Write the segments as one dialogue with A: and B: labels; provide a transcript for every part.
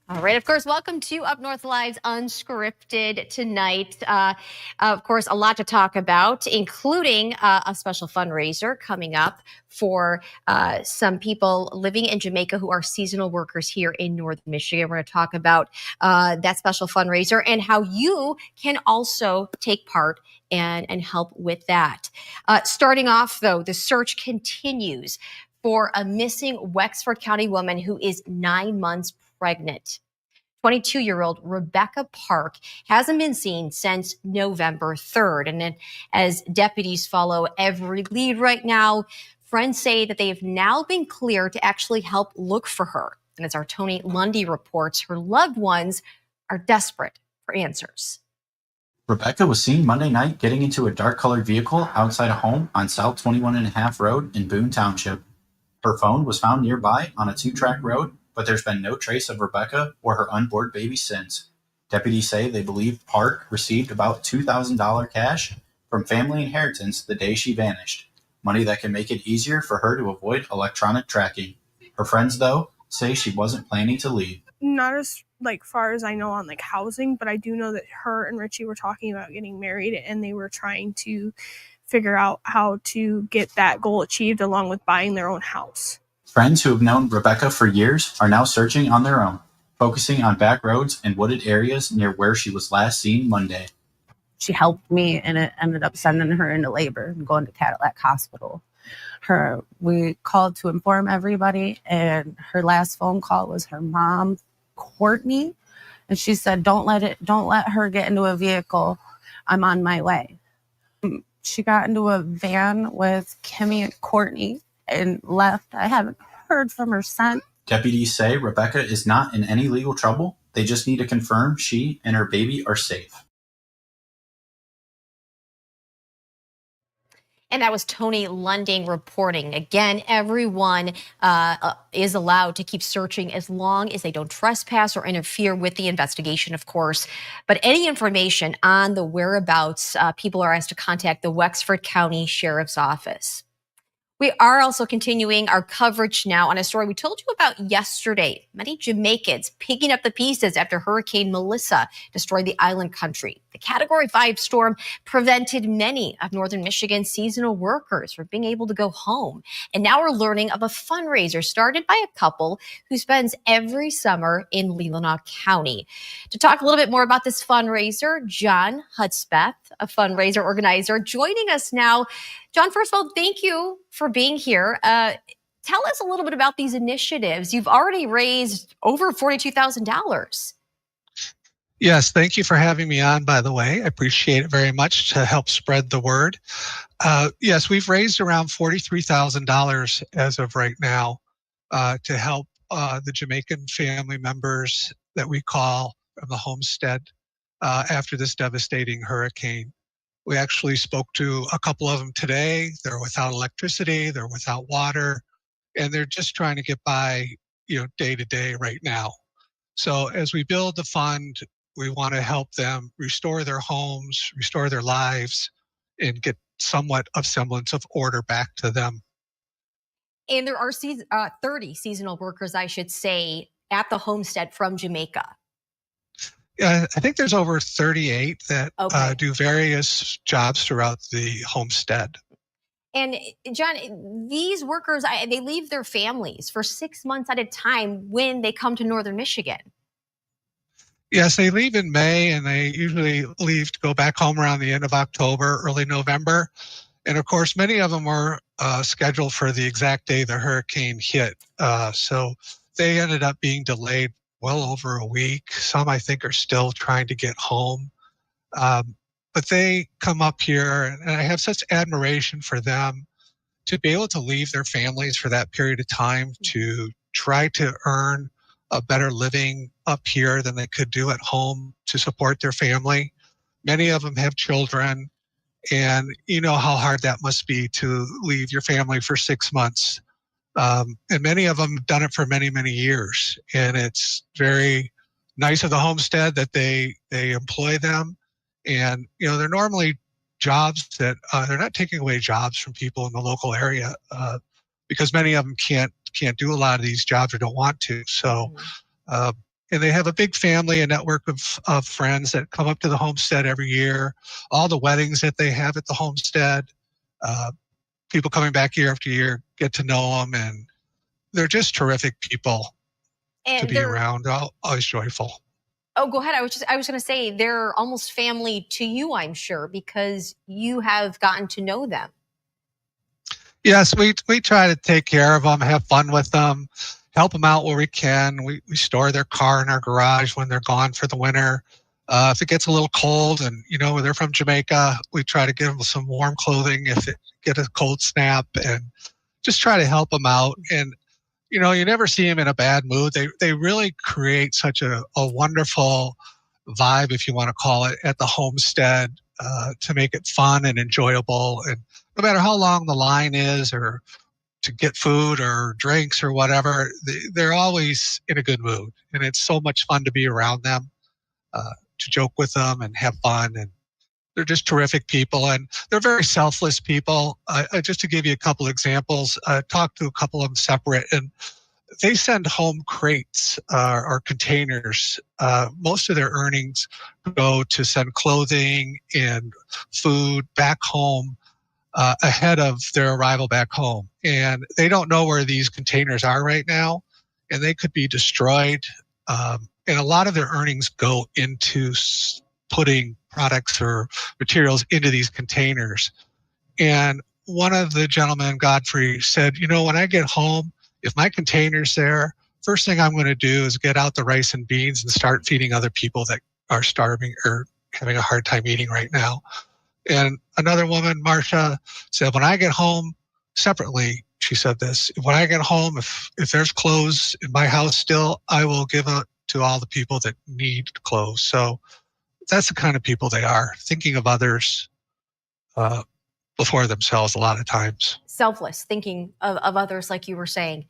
A: All right, of course, welcome to Up North Live's Unscripted tonight. Of course, a lot to talk about, including a special fundraiser coming up for some people living in Jamaica who are seasonal workers here in Northern Michigan. We're going to talk about that special fundraiser and how you can also take part and help with that. Starting off, though, the search continues for a missing Wexford County woman who is 9 months pregnant. 22-year-old Rebecca Park hasn't been seen since November 3rd. And then as deputies follow every lead right now, friends say that they have now been cleared to actually help look for her. And as our Tony Lundy reports, her loved ones are desperate for answers.
B: Rebecca was seen Monday night getting into a dark-colored vehicle outside a home on South 21.5 Road in Boone Township. Her phone was found nearby on a 2-track road, but there's been no trace of Rebecca or her unborn baby since. Deputies say they believe Park received about $2,000 cash from family inheritance the day she vanished, money that can make it easier for her to avoid electronic tracking. Her friends, though, say she wasn't planning to leave.
C: Not as far as I know on housing, but I do know that her and Richie were talking about getting married, and they were trying to figure out how to get that goal achieved along with buying their own house.
B: Friends who have known Rebecca for years are now searching on their own, focusing on back roads and wooded areas near where she was last seen Monday.
D: She helped me, and it ended up sending her into labor and going to Cadillac Hospital. We called to inform everybody, and her last phone call was her mom, Courtney, and she said, don't let her get into a vehicle. I'm on my way. She got into a van with Kimmy and Courtney and left. I haven't heard from her since.
B: Deputies say Rebecca is not in any legal trouble. They just need to confirm she and her baby are safe.
A: And that was Tony Lunding reporting. Again, everyone is allowed to keep searching as long as they don't trespass or interfere with the investigation, of course. But any information on the whereabouts, people are asked to contact the Wexford County Sheriff's Office. We are also continuing our coverage now on a story we told you about yesterday. Many Jamaicans picking up the pieces after Hurricane Melissa destroyed the island country. The Category 5 storm prevented many of Northern Michigan's seasonal workers from being able to go home. And now we're learning of a fundraiser started by a couple who spends every summer in Leelanau County. To talk a little bit more about this fundraiser, John Hudspeth, a fundraiser organizer, joining us now. John, first of all, thank you for being here. Tell us a little bit about these initiatives. You've already raised over $42,000.
E: Yes, thank you for having me on, by the way. I appreciate it very much to help spread the word. Yes, we've raised around $43,000 as of right now to help the Jamaican family members that we call from the homestead after this devastating hurricane. We actually spoke to a couple of them today. They're without electricity, they're without water, and they're just trying to get by, day to day right now. So as we build the fund, we want to help them restore their homes, restore their lives, and get somewhat of semblance of order back to them.
A: And there are 30 seasonal workers, I should say, at the homestead from Jamaica.
E: I think there's over 38 that do various jobs throughout the homestead.
A: And John, these workers, they leave their families for 6 months at a time when they come to Northern Michigan.
E: Yes, they leave in May, and they usually leave to go back home around the end of October, early November. And of course, many of them were scheduled for the exact day the hurricane hit. So they ended up being delayed well over a week. Some, I think, are still trying to get home. But they come up here, and I have such admiration for them to be able to leave their families for that period of time to try to earn a better living up here than they could do at home to support their family. Many of them have children, and you know how hard that must be to leave your family for 6 months. And many of them have done it for many, many years. And it's very nice of the homestead that they employ them. And, they're normally jobs that they're not taking away jobs from people in the local area because many of them can't do a lot of these jobs or don't want to. So, and they have a big family, a network of friends that come up to the homestead every year. All the weddings that they have at the homestead, people coming back year after year get to know them, and they're just terrific people to be around. Always joyful.
A: Oh, go ahead. I was going to say they're almost family to you, I'm sure, because you have gotten to know them.
E: Yes, we try to take care of them, have fun with them, help them out where we can. We store their car in our garage when they're gone for the winter. If it gets a little cold, and they're from Jamaica, we try to give them some warm clothing if it get a cold snap, and just try to help them out. And you never see them in a bad mood. They really create such a wonderful vibe, if you want to call it, at the homestead to make it fun and enjoyable. And no matter how long the line is, or to get food or drinks or whatever, they're always in a good mood. And it's so much fun to be around them, to joke with them and have fun. And they're just terrific people, and they're very selfless people. Just to give you a couple examples, I talked to a couple of them separate, and they send home crates or containers. Most of their earnings go to send clothing and food back home ahead of their arrival back home. And they don't know where these containers are right now, and they could be destroyed. And a lot of their earnings go into putting products or materials into these containers. And one of the gentlemen, Godfrey, said, when I get home, if my container's there, first thing I'm going to do is get out the rice and beans and start feeding other people that are starving or having a hard time eating right now. And another woman, Marcia, said, when I get home, separately, she said this, when I get home, if there's clothes in my house still, I will give it to all the people that need clothes. So that's the kind of people they are, thinking of others before themselves a lot of times.
A: Selfless, thinking of others, like you were saying.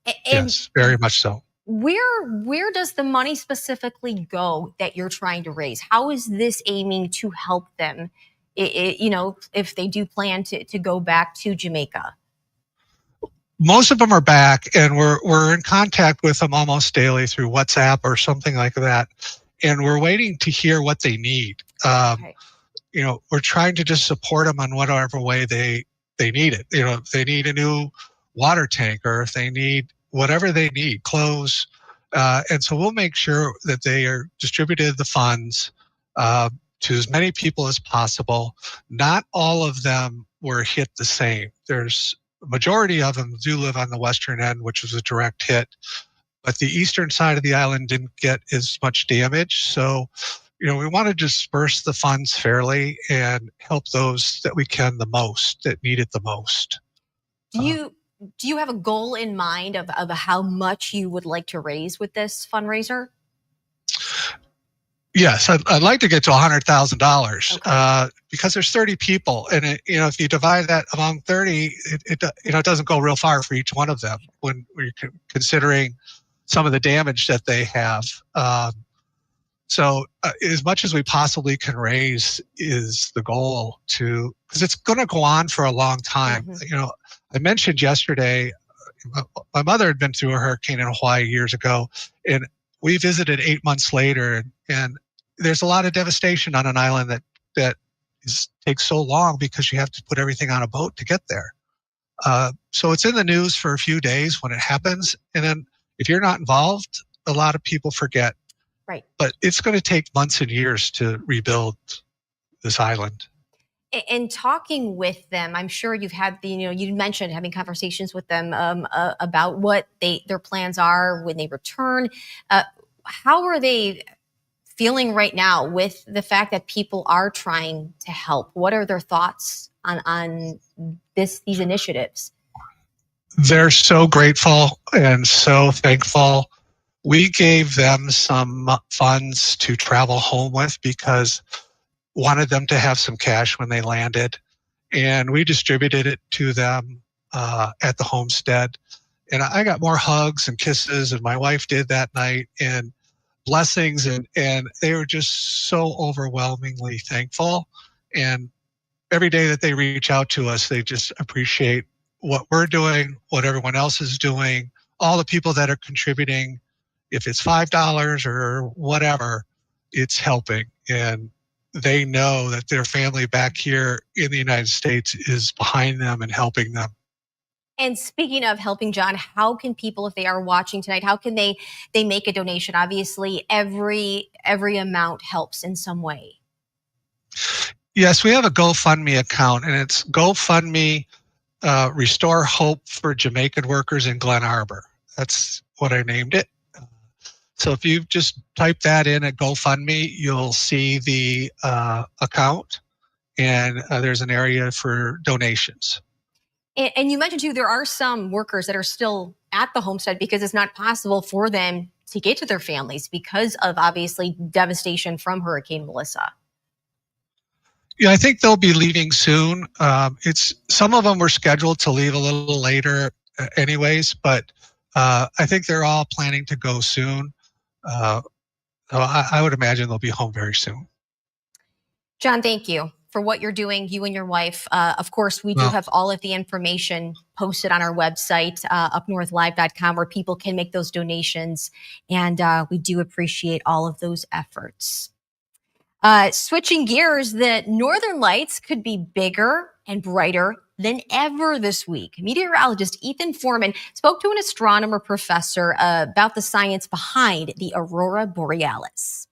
A: And
E: yes, very much so.
A: Where does the money specifically go that you're trying to raise? How is this aiming to help them, if they do plan to go back to Jamaica?
E: Most of them are back, and we're in contact with them almost daily through WhatsApp or something like that. And we're waiting to hear what they need. Okay. We're trying to just support them on whatever way they need it. If they need a new water tank, or if they need whatever they need, clothes. And so we'll make sure that they are distributed the funds to as many people as possible. Not all of them were hit the same. There's a majority of them do live on the western end, which was a direct hit. But the eastern side of the island didn't get as much damage. So, we want to disperse the funds fairly and help those that we can the most, that need it the most.
A: Do you have a goal in mind of how much you would like to raise with this fundraiser?
E: Yes, I'd like to get to $100,000 because there's 30 people, and if you divide that among 30, it doesn't go real far for each one of them when you're considering some of the damage that they have. So as much as we possibly can raise is the goal, because it's going to go on for a long time. Mm-hmm. I mentioned yesterday, my mother had been through a hurricane in Hawaii years ago, and we visited 8 months later, and there's a lot of devastation on an island that takes so long because you have to put everything on a boat to get there. So it's in the news for a few days when it happens, and then if you're not involved, a lot of people forget.
A: Right.
E: But it's going to take months and years to rebuild this island.
A: And talking with them, I'm sure you've had you mentioned having conversations with them about what their plans are when they return. How are they feeling right now with the fact that people are trying to help? What are their thoughts on these initiatives?
E: They're so grateful and so thankful. We gave them some funds to travel home with because wanted them to have some cash when they landed, and we distributed it to them at the homestead. And I got more hugs and kisses, and my wife did that night, and blessings, and they were just so overwhelmingly thankful. And every day that they reach out to us, they just appreciate what we're doing, what everyone else is doing, all the people that are contributing. If it's $5 or whatever, it's helping. And they know that their family back here in the United States is behind them and helping them.
A: And speaking of helping, John, how can people, if they are watching tonight, how can they make a donation? Obviously, every amount helps in some way.
E: Yes, we have a GoFundMe account, and it's GoFundMe Restore Hope for Jamaican Workers in Glen Arbor. That's what I named it. So if you just type that in at GoFundMe, you'll see the account, and there's an area for donations.
A: And you mentioned too, there are some workers that are still at the homestead because it's not possible for them to get to their families because of obviously devastation from Hurricane Melissa.
E: Yeah, I think they'll be leaving soon. Some of them were scheduled to leave a little later, anyways, but I think they're all planning to go soon. So I would imagine they'll be home very soon.
A: John, thank you for what you're doing, you and your wife. Of course, we do have all of the information posted on our website, UpNorthLive.com, where people can make those donations. And we do appreciate all of those efforts. Switching gears, the Northern Lights could be bigger and brighter than ever this week. Meteorologist Ethan Foreman spoke to an astronomer professor about the science behind the aurora borealis.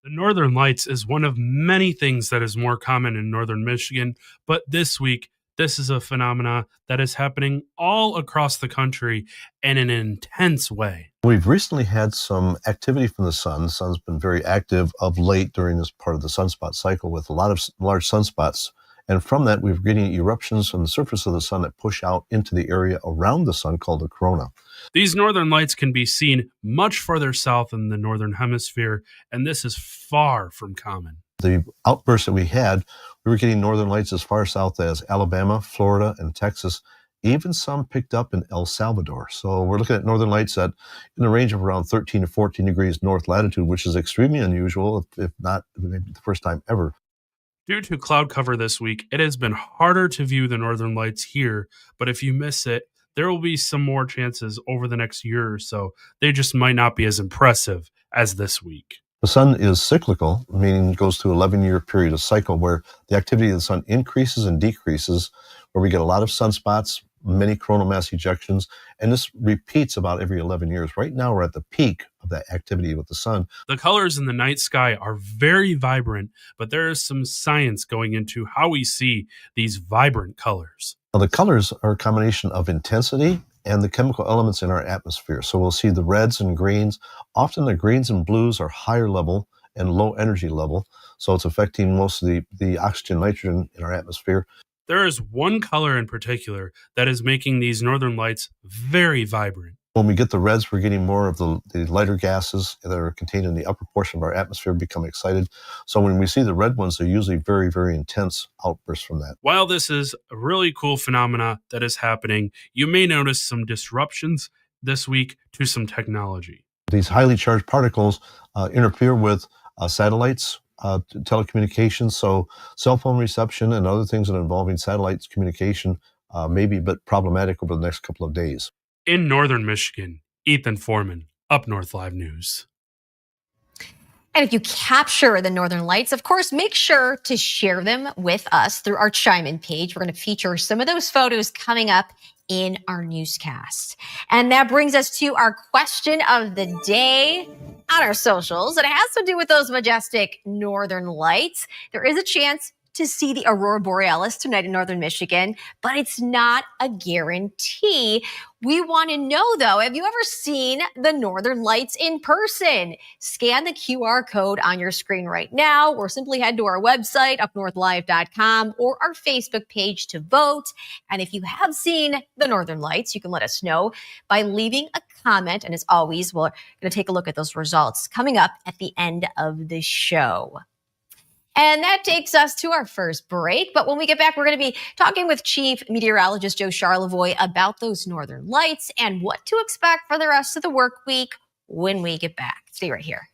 F: The Northern Lights is one of many things that is more common in northern Michigan, but this week, this is a phenomena that is happening all across the country in an intense way.
G: We've recently had some activity from the sun. The sun's been very active of late during this part of the sunspot cycle with a lot of large sunspots. And from that, we're getting eruptions on the surface of the sun that push out into the area around the sun called the corona.
F: These northern lights can be seen much further south in the northern hemisphere, and this is far from common.
G: The outburst that we were getting northern lights as far south as Alabama, Florida, and Texas. Even some picked up in El Salvador. So we're looking at northern lights in the range of around 13 to 14 degrees north latitude, which is extremely unusual, if not maybe the first time ever.
F: Due to cloud cover this week, it has been harder to view the northern lights here, but if you miss it, there will be some more chances over the next year or so. They just might not be as impressive as this week.
G: The sun is cyclical, meaning it goes through an 11-year period of cycle where the activity of the sun increases and decreases, where we get a lot of sunspots, many coronal mass ejections, and this repeats about every 11 years. Right now, we're at the peak of that activity with the sun.
F: The colors in the night sky are very vibrant, but there is some science going into how we see these vibrant colors.
G: Now, the colors are a combination of intensity and the chemical elements in our atmosphere. So we'll see the reds and greens. Often the greens and blues are higher level and low energy level. So it's affecting most of the oxygen, nitrogen in our atmosphere.
F: There is one color in particular that is making these northern lights very vibrant.
G: When we get the reds, we're getting more of the lighter gases that are contained in the upper portion of our atmosphere become excited. So when we see the red ones, they're usually very, very intense outbursts from that.
F: While this is a really cool phenomena that is happening, you may notice some disruptions this week to some technology.
G: These highly charged particles interfere with satellites, telecommunications, so cell phone reception and other things that are involving satellites communication may be a bit problematic over the next couple of days.
F: In northern Michigan, Ethan Foreman, Up North Live News.
A: And if you capture the northern lights, of course, make sure to share them with us through our Chime-In page. We're going to feature some of those photos coming up in our newscast. And that brings us to our question of the day on our socials. It has to do with those majestic northern lights. There is a chance to see the aurora borealis tonight in northern Michigan, but it's not a guarantee. We want to know, though, have you ever seen the northern lights in person? Scan the QR code on your screen right now, or simply head to our website, UpNorthLive.com, or our Facebook page to vote. And if you have seen the northern lights, you can let us know by leaving a comment. And as always, we're going to take a look at those results coming up at the end of the show. And that takes us to our first break. But when we get back, we're going to be talking with Chief Meteorologist Joe Charlevoix about those northern lights and what to expect for the rest of the work week when we get back. Stay right here.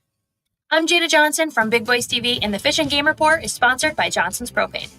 H: I'm Jada Johnson from Big Boys TV, and the Fish and Game Report is sponsored by Johnson's Propane.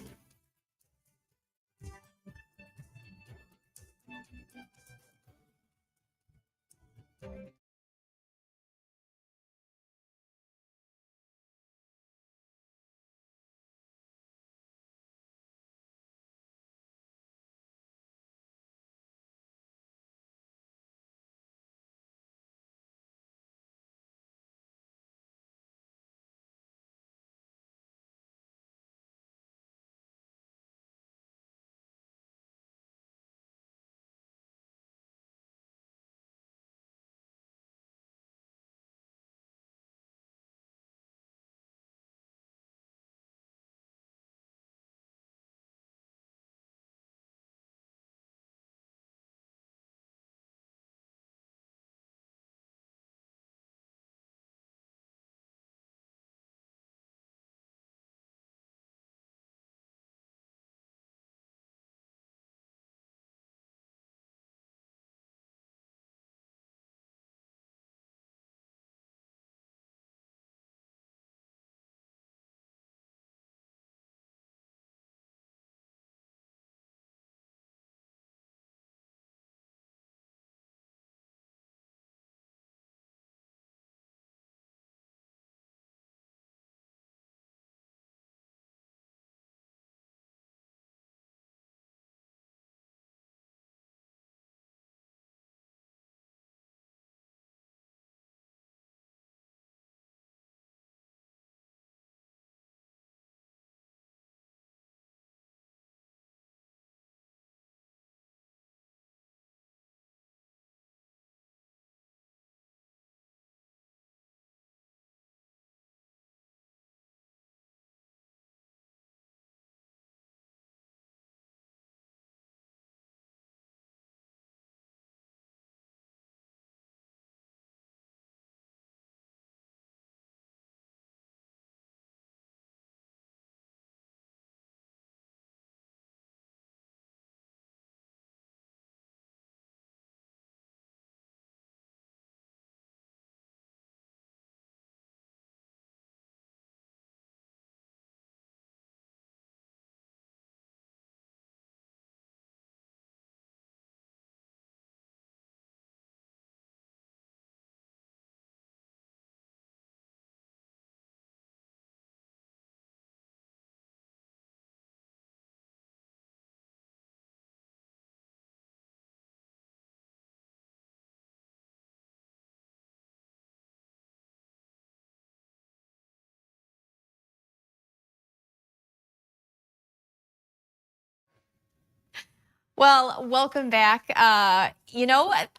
A: Well, welcome back. I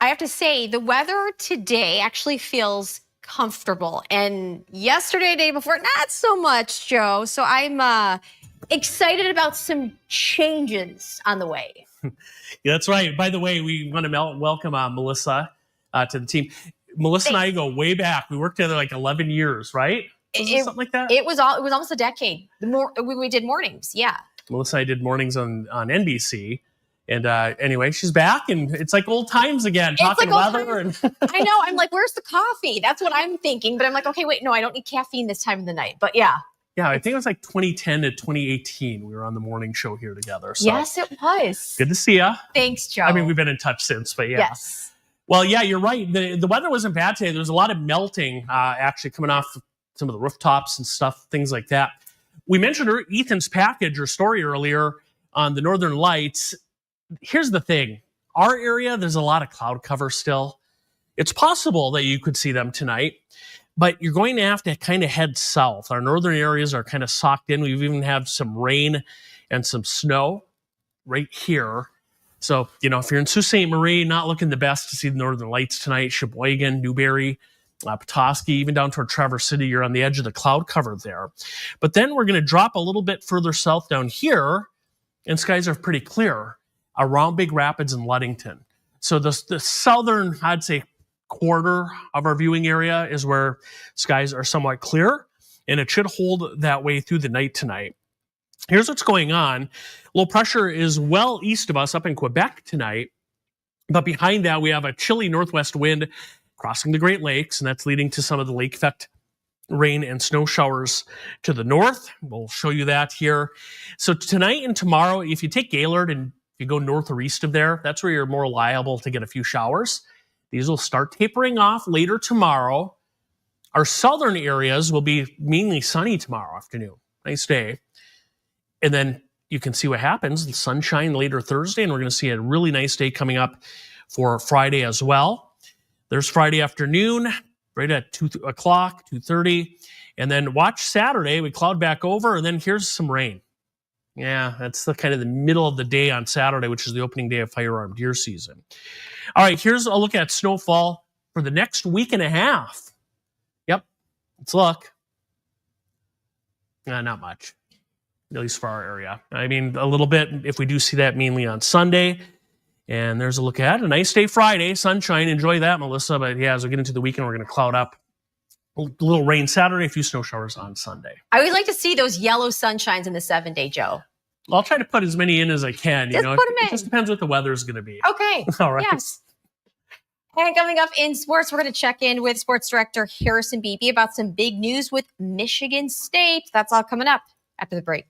A: have to say the weather today actually feels comfortable, and yesterday, day before, not so much, Joe. So I'm excited about some changes on the way.
H: Yeah, that's right. By the way, we want to welcome Melissa to the team. Melissa and I go way back. We worked together like 11 years, right? Something like that?
A: It was almost a decade. We did mornings, yeah.
H: Melissa and I did mornings on NBC. And anyway, she's back, and it's like old times again, talking weather. And
A: I know. I'm like, where's the coffee? That's what I'm thinking. But I'm like, okay, wait, no, I don't need caffeine this time of the night. But yeah.
H: Yeah, I think it was like 2010 to 2018. We were on the morning show here together. So
A: yes, it was.
H: Good to see you.
A: Thanks, Joe.
H: I mean, we've been in touch since, but yeah.
A: Yes.
H: Well, yeah, you're right. The weather wasn't bad today. There's a lot of melting actually coming off some of the rooftops and stuff, things like that. We mentioned Ethan's package or story earlier on the Northern Lights. Here's the thing. Our area, there's a lot of cloud cover still. It's possible that you could see them tonight, but you're going to have to kind of head south. Our northern areas are kind of socked in. We've even had some rain and some snow right here. So, if you're in Sault Ste. Marie, not looking the best to see the Northern Lights tonight. Sheboygan, Newberry, Petoskey, even down toward Traverse City, you're on the edge of the cloud cover there. But then we're going to drop a little bit further south down here, and skies are pretty clear around Big Rapids and Ludington. So the southern, I'd say, quarter of our viewing area is where skies are somewhat clear, and it should hold that way through the night tonight. Here's what's going on. Low pressure is well east of us up in Quebec tonight, but behind that we have a chilly northwest wind crossing the Great Lakes, and that's leading to some of the lake effect rain and snow showers to the north. We'll show you that here. So tonight and tomorrow, if you take Gaylord and you go north or east of there, that's where you're more liable to get a few showers. These will start tapering off later tomorrow. Our southern areas will be mainly sunny tomorrow afternoon. Nice day. And then you can see what happens. The sunshine later Thursday, and we're going to see a really nice day coming up for Friday as well. There's Friday afternoon, right at 2 o'clock, 2:30. And then watch Saturday. We cloud back over, and then here's some rain. Yeah, that's the kind of the middle of the day on Saturday, which is the opening day of firearm deer season. All right, here's a look at snowfall for the next week and a half. Yep, let's look. Not much, at least for our area. I mean, a little bit if we do see that mainly on Sunday. And there's a look at a nice day Friday, sunshine. Enjoy that, Melissa. But yeah, as we get into the weekend, we're going to cloud up. A little rain Saturday, a few snow showers on Sunday.
A: I would like to see those yellow sunshines in the 7-day, Joe.
H: I'll try to put as many in as I can.
A: Just put them in.
H: It just depends what the weather is going to be.
A: Okay.
H: All right.
A: Yes. And coming up in sports, we're going to check in with sports director Harrison Beebe about some big news with Michigan State. That's all coming up after the break.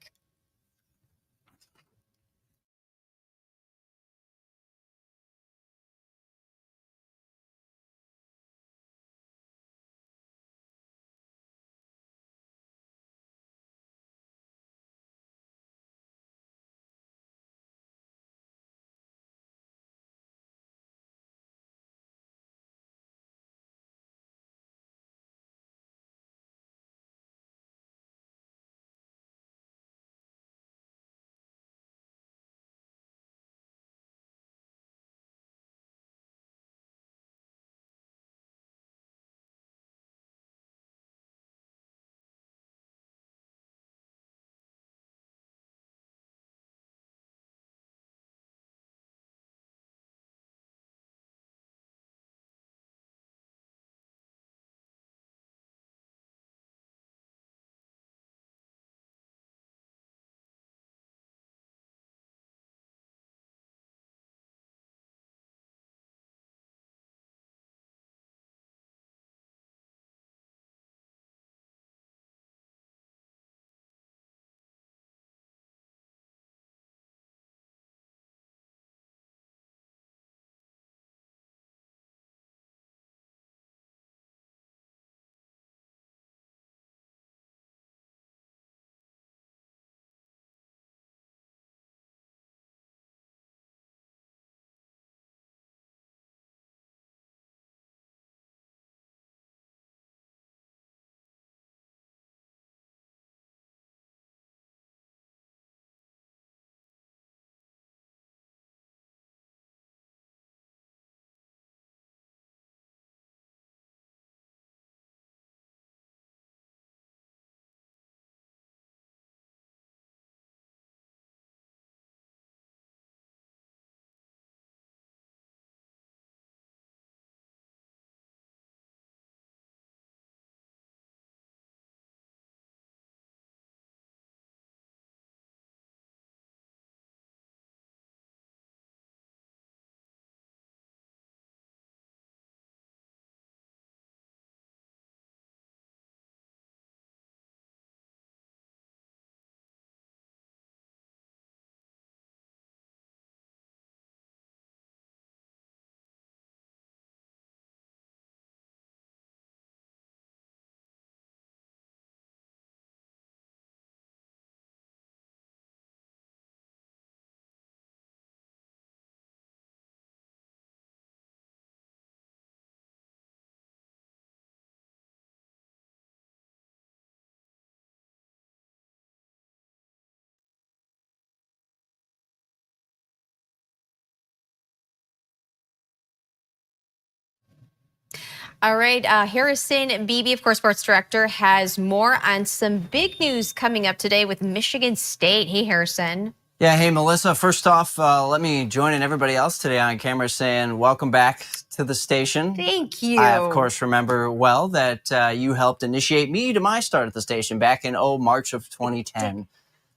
A: All right, Harrison Beebe, of course, sports director, has more on some big news coming up today with Michigan State. Hey, Harrison.
I: Yeah, hey, Melissa. First off, let me join in everybody else today on camera saying welcome back to the station.
A: Thank you.
I: I, of course, remember well that you helped initiate me to my start at the station back in, March of 2010.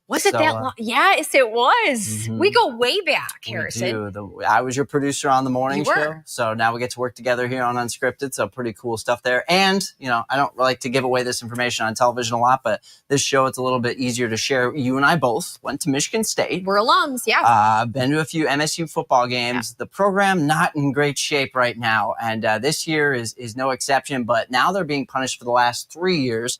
A: Was it that long? Yes, it was.
I: Mm-hmm.
A: We go way back, Harrison.
I: We do. I was your producer on the morning
A: You were.
I: show, so now we get to work together here on Unscripted, so pretty cool stuff there. And, I don't like to give away this information on television a lot, but this show, it's a little bit easier to share. You and I both went to Michigan State.
A: We're alums, yeah.
I: Been to a few MSU football games. Yeah. The program not in great shape right now, and this year is no exception, but now they're being punished for the last 3 years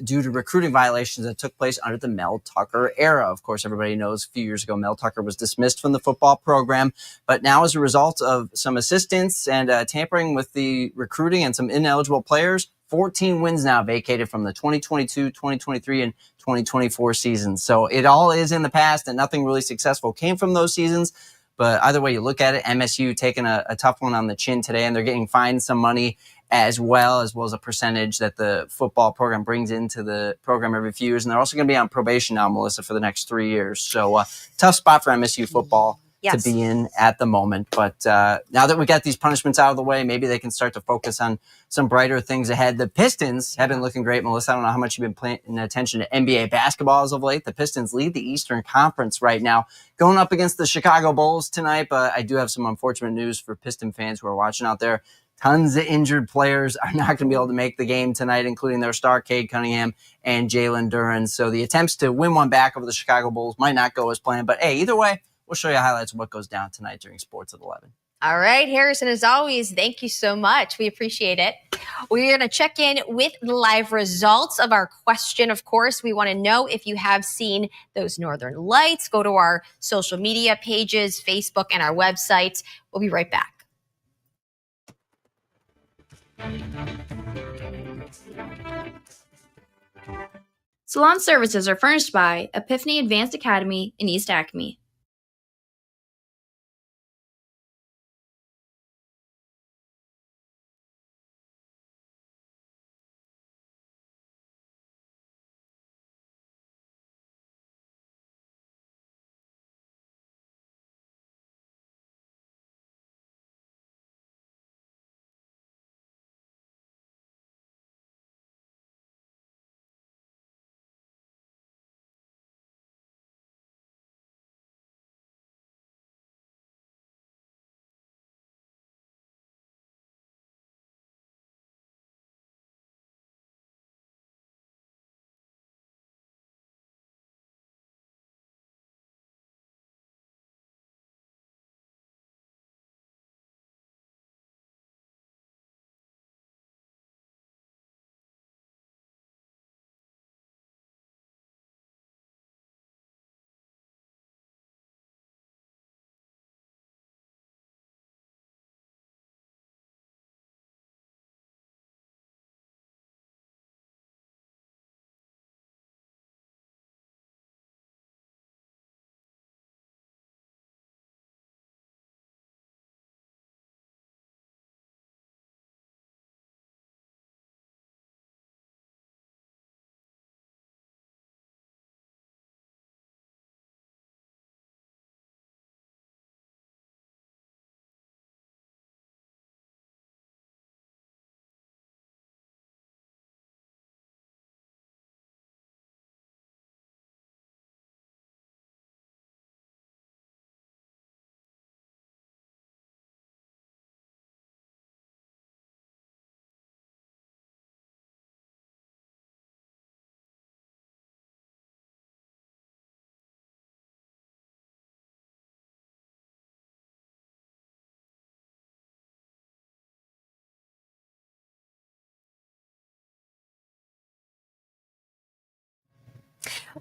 I: due to recruiting violations that took place under the Mel Tucker era. Of course, everybody knows a few years ago, Mel Tucker was dismissed from the football program. But now, as a result of some assistance and tampering with the recruiting and some ineligible players, 14 wins now vacated from the 2022, 2023, and 2024 seasons. So it all is in the past, and nothing really successful came from those seasons. But either way you look at it, MSU taking a tough one on the chin today, and they're getting fined some money as well as a percentage that the football program brings into the program every few years. And they're also going to be on probation now, Melissa, for the next 3 years. So tough spot for MSU football to be in at the moment. But now that we got these punishments out of the way, maybe they can start to focus on some brighter things ahead. The Pistons have been looking great, Melissa. I don't know how much you've been paying attention to NBA basketball as of late. The Pistons lead the Eastern Conference right now, going up against the Chicago Bulls tonight. But I do have some unfortunate news for Piston fans who are watching out there. Tons of injured players are not going to be able to make the game tonight, including their star Cade Cunningham and Jalen Duren. So the attempts to win one back over the Chicago Bulls might not go as planned. But hey, either way, we'll show you highlights of what goes down tonight during Sports at 11.
A: All right, Harrison, as always, thank you so much. We appreciate it. We're going to check in with the live results of our question. Of course, we want to know if you have seen those Northern Lights. Go to our social media pages, Facebook, and our website. We'll be right back.
J: Salon services are furnished by Epiphany Advanced Academy in East Acme.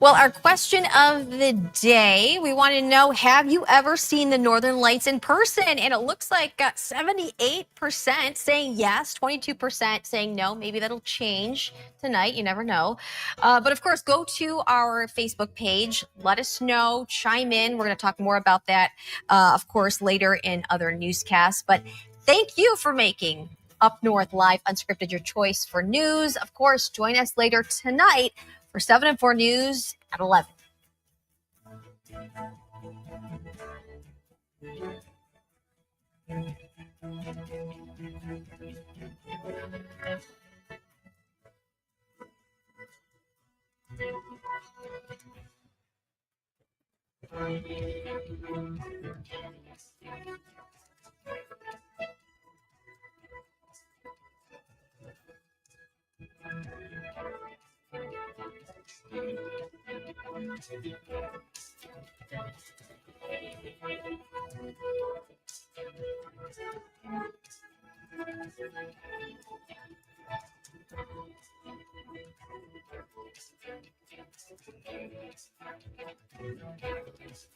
A: Well, our question of the day, we want to know, have you ever seen the Northern Lights in person? And it looks like 78% saying yes, 22% saying no. Maybe that'll change tonight. You never know. But of course, go to our Facebook page. Let us know. Chime in. We're going to talk more about that, of course, later in other newscasts. But thank you for making Up North Live Unscripted, your choice for news. Of course, join us later tonight for 7 and 4 news at 11.